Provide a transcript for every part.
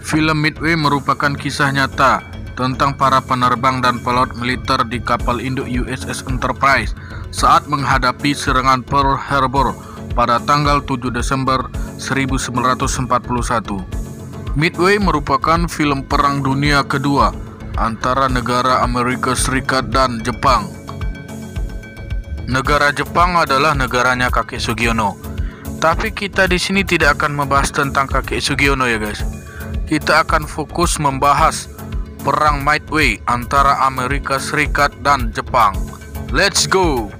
Film Midway merupakan kisah nyata tentang para penerbang dan pilot militer di kapal induk USS Enterprise saat menghadapi serangan Pearl Harbor pada tanggal 7 Desember 1941. Midway merupakan film Perang Dunia Kedua antara negara Amerika Serikat dan Jepang. Negara Jepang adalah negaranya kakek Sugiono. Tapi kita di sini tidak akan membahas tentang kakek Sugiono ya guys. Kita akan fokus membahas Perang Midway antara Amerika Serikat dan Jepang. Let's go!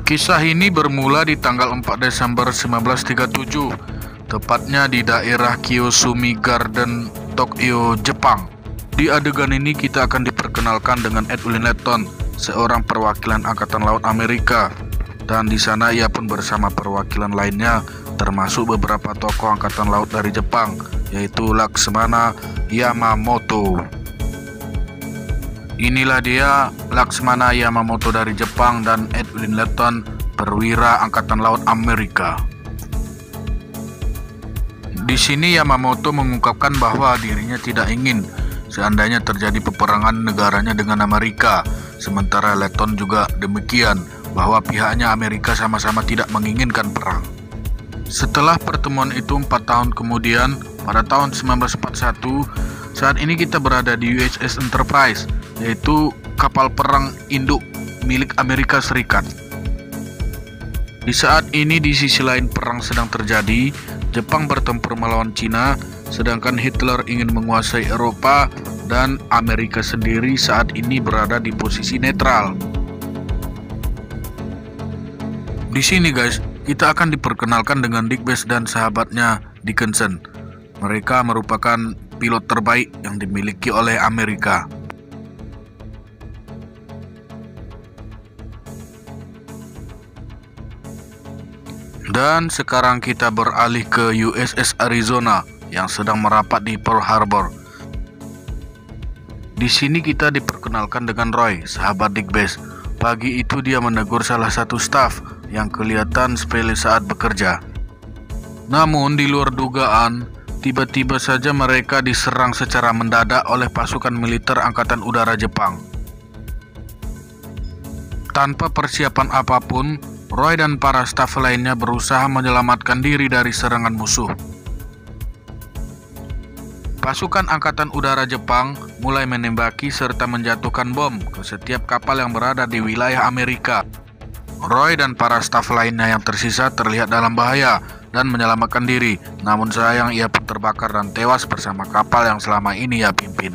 Kisah ini bermula di tanggal 4 Desember 1937, tepatnya di daerah Kiyosumi Garden, Tokyo, Jepang. Di adegan ini kita akan diperkenalkan dengan Edwin Letton, seorang perwakilan Angkatan Laut Amerika. Dan di sana ia pun bersama perwakilan lainnya, termasuk beberapa tokoh Angkatan Laut dari Jepang, yaitu Lakshmana Yamamoto. Inilah dia Lakshmana Yamamoto dari Jepang dan Edwin Letton, perwira Angkatan Laut Amerika. Di sini Yamamoto mengungkapkan bahwa dirinya tidak ingin seandainya terjadi peperangan negaranya dengan Amerika, sementara Letton juga demikian, bahwa pihaknya Amerika sama-sama tidak menginginkan perang. Setelah pertemuan itu 4 tahun kemudian, pada tahun 1941, saat ini kita berada di USS Enterprise, yaitu kapal perang induk milik Amerika Serikat. Di saat ini di sisi lain perang sedang terjadi, Jepang bertempur melawan Cina, sedangkan Hitler ingin menguasai Eropa dan Amerika sendiri saat ini berada di posisi netral. Di sini guys, kita akan diperkenalkan dengan Dick Besch dan sahabatnya Dickinson. Mereka merupakan pilot terbaik yang dimiliki oleh Amerika. Dan sekarang kita beralih ke USS Arizona yang sedang merapat di Pearl Harbor. Di sini kita diperkenalkan dengan Roy, sahabat Dick Besch. Pagi itu dia menegur salah satu staf yang kelihatan sepele saat bekerja. Namun di luar dugaan, tiba-tiba saja mereka diserang secara mendadak oleh pasukan militer Angkatan Udara Jepang. Tanpa persiapan apapun, Roy dan para staf lainnya berusaha menyelamatkan diri dari serangan musuh. Pasukan Angkatan Udara Jepang mulai menembaki serta menjatuhkan bom ke setiap kapal yang berada di wilayah Amerika. Roy dan para staf lainnya yang tersisa terlihat dalam bahaya dan menyelamatkan diri, namun sayang ia pun terbakar dan tewas bersama kapal yang selama ini ia pimpin.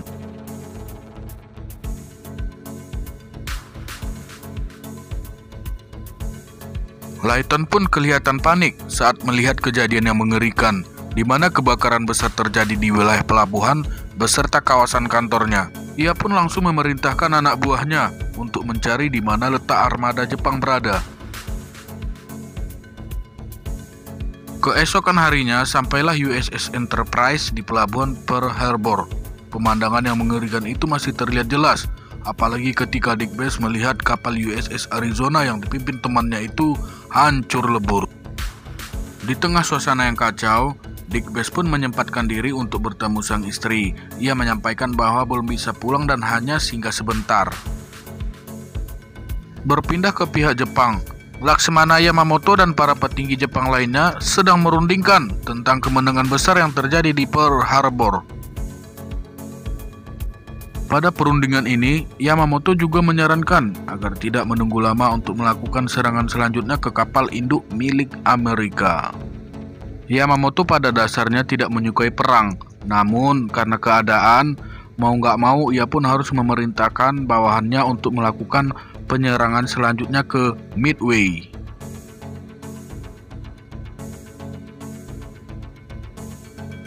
Layton pun kelihatan panik saat melihat kejadian yang mengerikan, di mana kebakaran besar terjadi di wilayah pelabuhan beserta kawasan kantornya. Ia pun langsung memerintahkan anak buahnya untuk mencari di mana letak armada Jepang berada. Keesokan harinya sampailah USS Enterprise di pelabuhan Pearl Harbor. Pemandangan yang mengerikan itu masih terlihat jelas, apalagi ketika Dick Besch melihat kapal USS Arizona yang dipimpin temannya itu hancur lebur. Di tengah suasana yang kacau, Dick Besch pun menyempatkan diri untuk bertemu sang istri. Ia menyampaikan bahwa belum bisa pulang dan hanya singgah sebentar. Berpindah ke pihak Jepang, Lakshmana Yamamoto dan para petinggi Jepang lainnya sedang merundingkan tentang kemenangan besar yang terjadi di Pearl Harbor. Pada perundingan ini, Yamamoto juga menyarankan agar tidak menunggu lama untuk melakukan serangan selanjutnya ke kapal induk milik Amerika. Yamamoto pada dasarnya tidak menyukai perang, namun karena keadaan, mau nggak mau ia pun harus memerintahkan bawahannya untuk melakukan penyerangan selanjutnya ke Midway.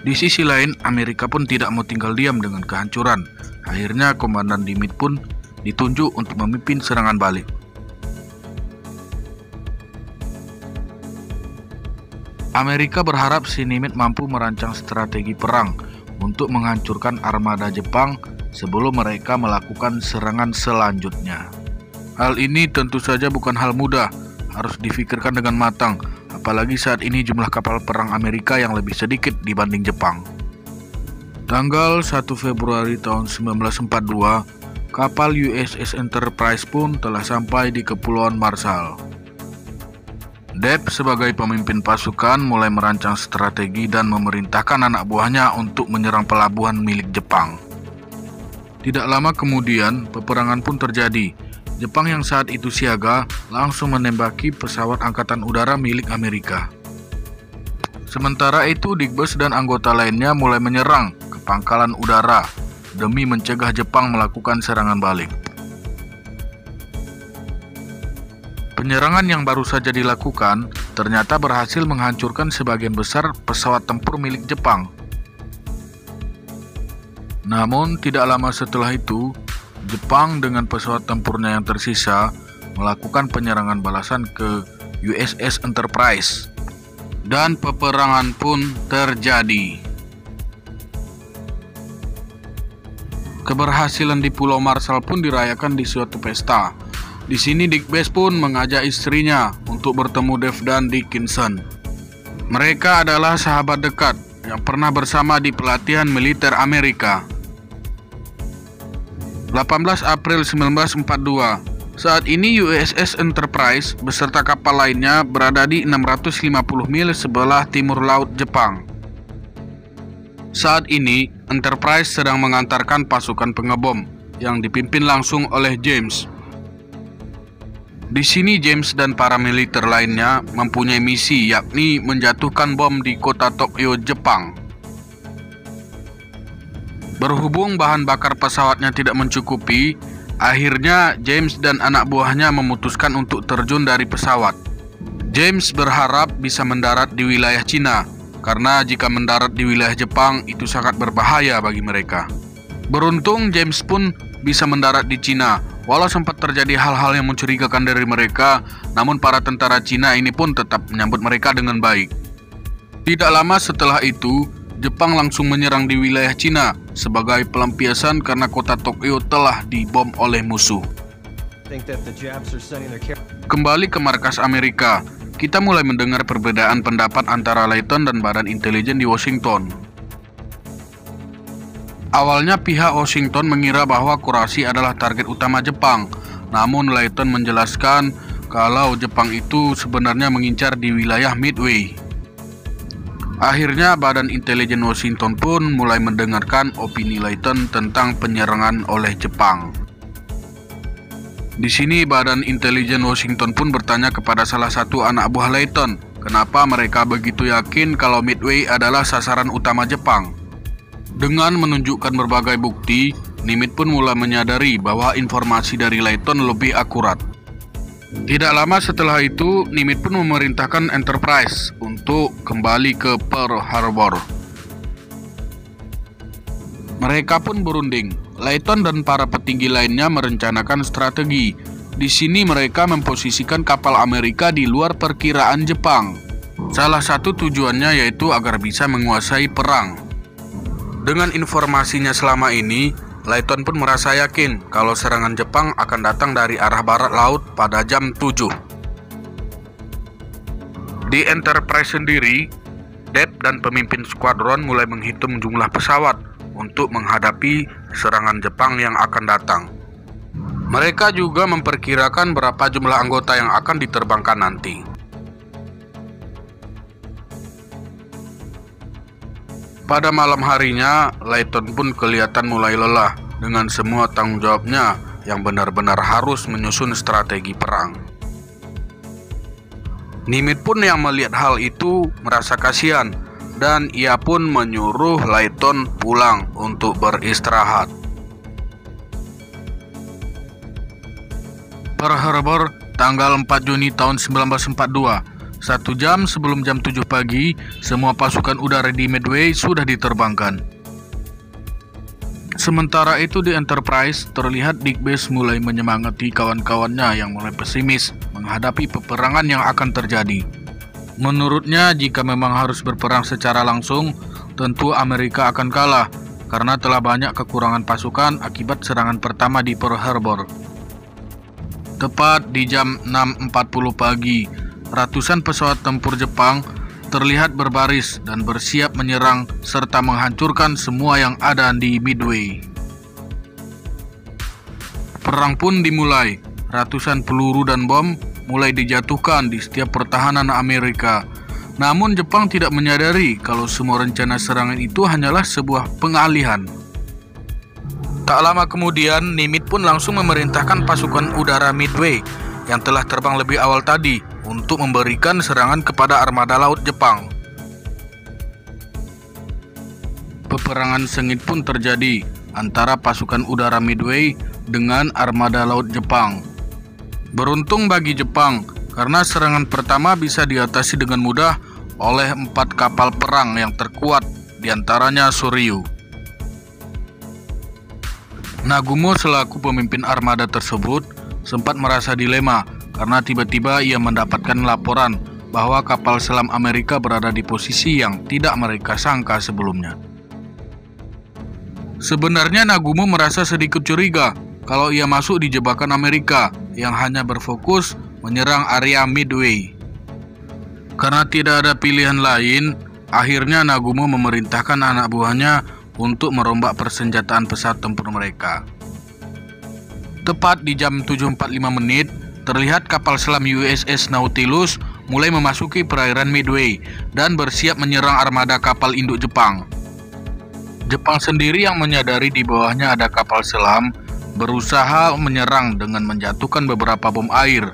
Di sisi lain, Amerika pun tidak mau tinggal diam dengan kehancuran. Akhirnya Komandan Nimitz pun ditunjuk untuk memimpin serangan balik. Amerika berharap si Nimitz mampu merancang strategi perang untuk menghancurkan armada Jepang sebelum mereka melakukan serangan selanjutnya. Hal ini tentu saja bukan hal mudah. harus difikirkan dengan matang, apalagi saat ini jumlah kapal perang Amerika yang lebih sedikit dibanding Jepang. Tanggal 1 Februari tahun 1942, kapal USS Enterprise pun telah sampai di Kepulauan Marshall. Deb sebagai pemimpin pasukan mulai merancang strategi dan memerintahkan anak buahnya untuk menyerang pelabuhan milik Jepang. Tidak lama kemudian, peperangan pun terjadi. Jepang yang saat itu siaga langsung menembaki pesawat angkatan udara milik Amerika. Sementara itu, Digbus dan anggota lainnya mulai menyerang ke pangkalan udara demi mencegah Jepang melakukan serangan balik. Penyerangan yang baru saja dilakukan ternyata berhasil menghancurkan sebagian besar pesawat tempur milik Jepang. Namun, tidak lama setelah itu, Jepang dengan pesawat tempurnya yang tersisa melakukan penyerangan balasan ke USS Enterprise. Dan peperangan pun terjadi. Keberhasilan di Pulau Marshall pun dirayakan di suatu pesta. Di sini Dick Bass pun mengajak istrinya untuk bertemu Dave dan Dickinson. Mereka adalah sahabat dekat yang pernah bersama di pelatihan militer Amerika. 18 April 1942, saat ini USS Enterprise beserta kapal lainnya berada di 650 mil sebelah timur laut Jepang. Saat ini, Enterprise sedang mengantarkan pasukan pengebom yang dipimpin langsung oleh James. Di sini James dan para militer lainnya mempunyai misi, yakni menjatuhkan bom di kota Tokyo, Jepang. Berhubung bahan bakar pesawatnya tidak mencukupi, akhirnya James dan anak buahnya memutuskan untuk terjun dari pesawat. James berharap bisa mendarat di wilayah Cina, karena jika mendarat di wilayah Jepang itu sangat berbahaya bagi mereka. Beruntung James pun bisa mendarat di Cina. Walau sempat terjadi hal-hal yang mencurigakan dari mereka, namun para tentara Cina ini pun tetap menyambut mereka dengan baik. Tidak lama setelah itu, Jepang langsung menyerang di wilayah Cina sebagai pelampiasan karena kota Tokyo telah dibom oleh musuh. Kembali ke markas Amerika, kita mulai mendengar perbedaan pendapat antara Layton dan Badan Intelijen di Washington. Awalnya pihak Washington mengira bahwa Kurasi adalah target utama Jepang, namun Layton menjelaskan kalau Jepang itu sebenarnya mengincar di wilayah Midway. Akhirnya Badan Intelijen Washington pun mulai mendengarkan opini Layton tentang penyerangan oleh Jepang. Di sini Badan Intelijen Washington pun bertanya kepada salah satu anak buah Layton, kenapa mereka begitu yakin kalau Midway adalah sasaran utama Jepang. Dengan menunjukkan berbagai bukti, Nimitz pun mulai menyadari bahwa informasi dari Layton lebih akurat. Tidak lama setelah itu, Nimitz pun memerintahkan Enterprise untuk kembali ke Pearl Harbor. Mereka pun berunding. Layton dan para petinggi lainnya merencanakan strategi. Di sini mereka memposisikan kapal Amerika di luar perkiraan Jepang. Salah satu tujuannya yaitu agar bisa menguasai perang. Dengan informasinya selama ini, Layton pun merasa yakin kalau serangan Jepang akan datang dari arah barat laut pada jam 7. Di Enterprise sendiri, Deb dan pemimpin skuadron mulai menghitung jumlah pesawat untuk menghadapi serangan Jepang yang akan datang. Mereka juga memperkirakan berapa jumlah anggota yang akan diterbangkan nanti. Pada malam harinya, Layton pun kelihatan mulai lelah dengan semua tanggung jawabnya yang benar-benar harus menyusun strategi perang. Nimitz pun yang melihat hal itu merasa kasihan dan ia pun menyuruh Layton pulang untuk beristirahat. Pearl Harbor, tanggal 4 Juni tahun 1942. 1 jam sebelum jam 7 pagi, semua pasukan udara di Midway sudah diterbangkan. Sementara itu di Enterprise, terlihat Dick Bass mulai menyemangati kawan-kawannya yang mulai pesimis menghadapi peperangan yang akan terjadi. Menurutnya, jika memang harus berperang secara langsung, tentu Amerika akan kalah karena telah banyak kekurangan pasukan akibat serangan pertama di Pearl Harbor. Tepat di jam 6.40 pagi, ratusan pesawat tempur Jepang terlihat berbaris dan bersiap menyerang serta menghancurkan semua yang ada di Midway. Perang pun dimulai. Ratusan peluru dan bom mulai dijatuhkan di setiap pertahanan Amerika. Namun Jepang tidak menyadari kalau semua rencana serangan itu hanyalah sebuah pengalihan. Tak lama kemudian, Nimitz pun langsung memerintahkan pasukan udara Midway yang telah terbang lebih awal tadi untuk memberikan serangan kepada armada laut Jepang. Peperangan sengit pun terjadi antara pasukan udara Midway dengan armada laut Jepang. Beruntung bagi Jepang, karena serangan pertama bisa diatasi dengan mudah oleh 4 kapal perang yang terkuat, diantaranya Shoryu. Nagumo selaku pemimpin armada tersebut sempat merasa dilema karena tiba-tiba ia mendapatkan laporan bahwa kapal selam Amerika berada di posisi yang tidak mereka sangka sebelumnya. Sebenarnya Nagumo merasa sedikit curiga kalau ia masuk di jebakan Amerika yang hanya berfokus menyerang area Midway. Karena tidak ada pilihan lain, akhirnya Nagumo memerintahkan anak buahnya untuk merombak persenjataan pesawat tempur mereka. Tepat di jam 7.45 menit, terlihat kapal selam USS Nautilus mulai memasuki perairan Midway dan bersiap menyerang armada kapal induk Jepang. Jepang sendiri yang menyadari di bawahnya ada kapal selam berusaha menyerang dengan menjatuhkan beberapa bom air.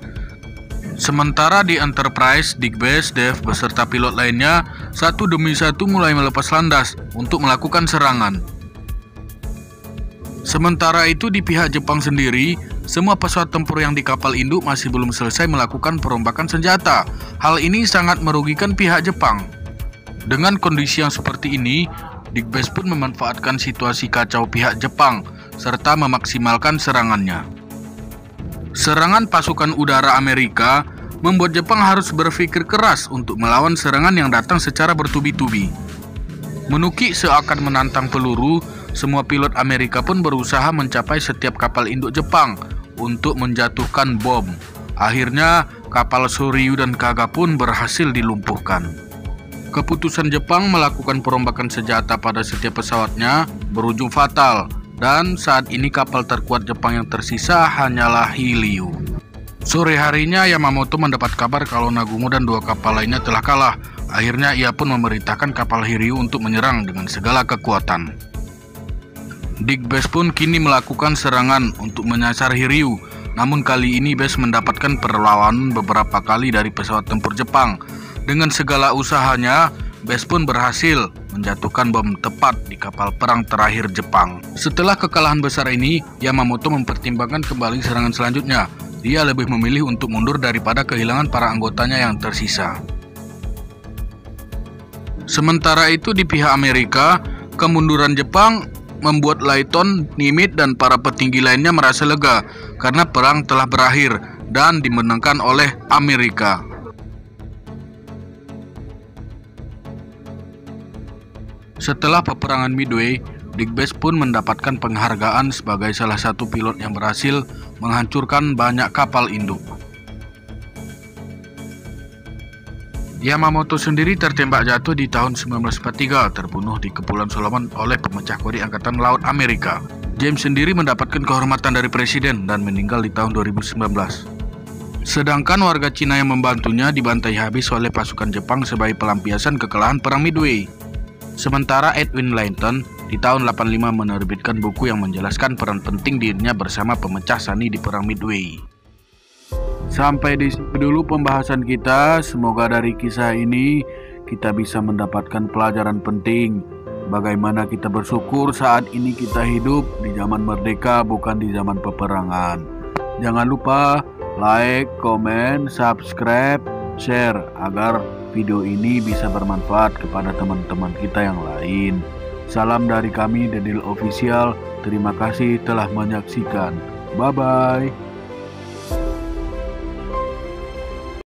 Sementara di Enterprise, Dick Base, Dave beserta pilot lainnya satu demi satu mulai melepas landas untuk melakukan serangan. Sementara itu di pihak Jepang sendiri, semua pesawat tempur yang di kapal induk masih belum selesai melakukan perombakan senjata. Hal ini sangat merugikan pihak Jepang. Dengan kondisi yang seperti ini, Dick Base pun memanfaatkan situasi kacau pihak Jepang serta memaksimalkan serangannya. Serangan pasukan udara Amerika membuat Jepang harus berpikir keras untuk melawan serangan yang datang secara bertubi-tubi. Menukik seakan menantang peluru, semua pilot Amerika pun berusaha mencapai setiap kapal induk Jepang untuk menjatuhkan bom. Akhirnya, kapal Shoryu dan Kaga pun berhasil dilumpuhkan. Keputusan Jepang melakukan perombakan senjata pada setiap pesawatnya berujung fatal. Dan saat ini kapal terkuat Jepang yang tersisa hanyalah Hiryu. Sore harinya Yamamoto mendapat kabar kalau Nagumo dan 2 kapal lainnya telah kalah. Akhirnya ia pun memerintahkan kapal Hiryu untuk menyerang dengan segala kekuatan. Dick Base pun kini melakukan serangan untuk menyasar Hiryu. Namun kali ini Base mendapatkan perlawanan beberapa kali dari pesawat tempur Jepang. Dengan segala usahanya, Base pun berhasil menjatuhkan bom tepat di kapal perang terakhir Jepang. Setelah kekalahan besar ini, Yamamoto mempertimbangkan kembali serangan selanjutnya. Dia lebih memilih untuk mundur daripada kehilangan para anggotanya yang tersisa. Sementara itu di pihak Amerika, kemunduran Jepang membuat Layton, Nimitz, dan para petinggi lainnya merasa lega karena perang telah berakhir dan dimenangkan oleh Amerika. Setelah peperangan Midway, Dick Base pun mendapatkan penghargaan sebagai salah satu pilot yang berhasil menghancurkan banyak kapal induk. Yamamoto sendiri tertembak jatuh di tahun 1943, terbunuh di Kepulauan Solomon oleh pemecah kodi Angkatan Laut Amerika. James sendiri mendapatkan kehormatan dari presiden dan meninggal di tahun 2019. Sedangkan warga Cina yang membantunya dibantai habis oleh pasukan Jepang sebagai pelampiasan kekalahan perang Midway. Sementara Edwin Layton di tahun 85 menerbitkan buku yang menjelaskan peran penting dirinya bersama pemecah Sunny di perang Midway. Sampai di sini dulu pembahasan kita. Semoga dari kisah ini kita bisa mendapatkan pelajaran penting bagaimana kita bersyukur saat ini kita hidup di zaman merdeka, bukan di zaman peperangan. Jangan lupa like, komen, subscribe, share agar video ini bisa bermanfaat kepada teman-teman kita yang lain. Salam dari kami, Dedil Official. Terima kasih telah menyaksikan. Bye-bye.